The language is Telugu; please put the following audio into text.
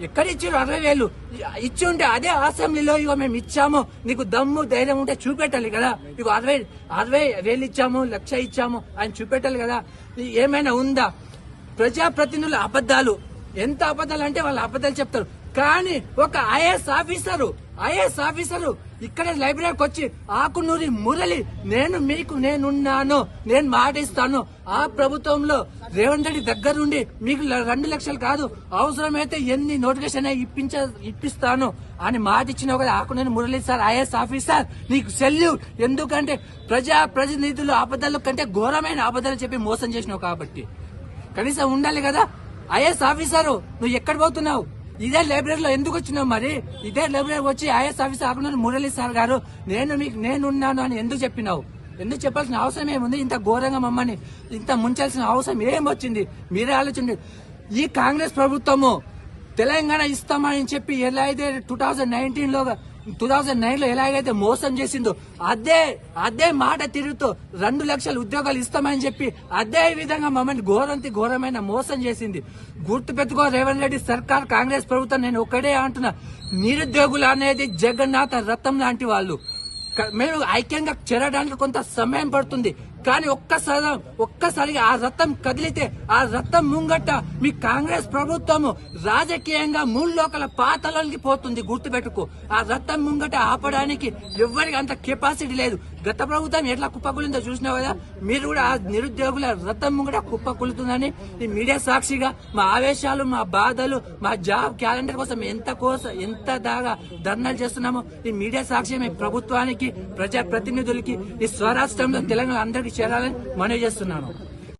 ఎక్కడిచ్చారు 60,000 ఇచ్చి ఉంటే అదే అసెంబ్లీలో ఇగో మేము ఇచ్చాము, నీకు దమ్ము ధైర్యం ఉంటే చూపెట్టాలి కదా. ఇగో 60,000 ఇచ్చాము, 1,00,000 ఇచ్చాము అని చూపెట్టాలి కదా. ఏమైనా ఉందా? ప్రజాప్రతినిధుల అబద్ధాలు, ఎంత అబద్ధాలు అంటే వాళ్ళు అబద్ధాలు చెప్తారు. కానీ ఒక ఐఏఎస్ ఆఫీసరు ఇక్కడ లైబ్రరీకి వచ్చి ఆకునూరి మురళి నేనున్నాను, నేను మాటిస్తాను, ఆ ప్రభుత్వంలో రేవంత్ రెడ్డి దగ్గరుండి మీకు 2 లక్షలు కాదు, అవసరమైతే ఎన్ని నోటిఫికేషన్ ఇప్పిస్తాను అని మాట ఇచ్చినావు కదా Akunuri Murali sir, IAS officer, నీకు సెల్యూట్. ఎందుకంటే ప్రజాప్రతినిధులు అబద్ధాల కంటే ఘోరమైన అబద్ధాలు చెప్పి మోసం చేసినావు కాబట్టి కనీసం ఉండాలి కదా. ఐఏఎస్ ఆఫీసరు నువ్వు ఎక్కడ పోతున్నావు? ఇదే లైబ్రరీలో ఎందుకు వచ్చినావు? మరి ఇదే లైబ్రరీ వచ్చి IAS officer Akunuri Murali sir గారు నేనున్నాను అని ఎందుకు చెప్పినావు? ఎందుకు చెప్పాల్సిన అవసరం ఏముంది? ఇంత ఘోరంగా మమ్మల్ని ఇంత ముంచాల్సిన అవసరం ఏమొచ్చింది? మీరే ఆలోచించండి. ఈ కాంగ్రెస్ ప్రభుత్వము తెలంగాణ ఇస్తామని చెప్పి ఎలా అయితే 2009లో ఎలాగైతే మోసం చేసిందో అదే మాట తిరుగుతూ 2 లక్షల ఉద్యోగాలు ఇస్తామని చెప్పి అదే విధంగా మమ్మల్ని ఘోరమైన మోసం చేసింది. గుర్తుపెట్టుకో రేవంత్ రెడ్డి సర్కార్, కాంగ్రెస్ ప్రభుత్వం. నేను ఒకటే అంటున్నా, నిరుద్యోగులు అనేది జగన్నాథ రథం లాంటి వాళ్ళు. మేము ఐక్యంగా చేరడానికి కొంత సమయం పడుతుంది, కానీ ఒక్కసారిగా ఆ రథం కదిలితే ఆ రథం ముంగట మీ కాంగ్రెస్ ప్రభుత్వము రాజకీయంగా 3 లోకల పాతలోకి పోతుంది. గుర్తుపెట్టుకో, ఆ రథం ముంగట ఆపడానికి ఎవరికి అంత కెపాసిటీ లేదు. గత ప్రభుత్వం ఎట్లా కుప్పకూలిందో చూసినావు కదా. మీరు కూడా ఆ నిరుద్యోగుల రథం ముంగట కుప్పకూలుతుందని ఈ మీడియా సాక్షిగా మా ఆవేశాలు, మా బాధలు, మా జాబ్ క్యాలెండర్ కోసం ఎంత దాగా ధర్నాలు చేస్తున్నామో ఈ మీడియా సాక్షి మీ ప్రభుత్వానికి, ప్రజాప్రతినిధులకి, ఈ స్వరాష్ట్రంలో తెలంగాణ అందరికీ చేరాలని మనవి చేస్తున్నాను.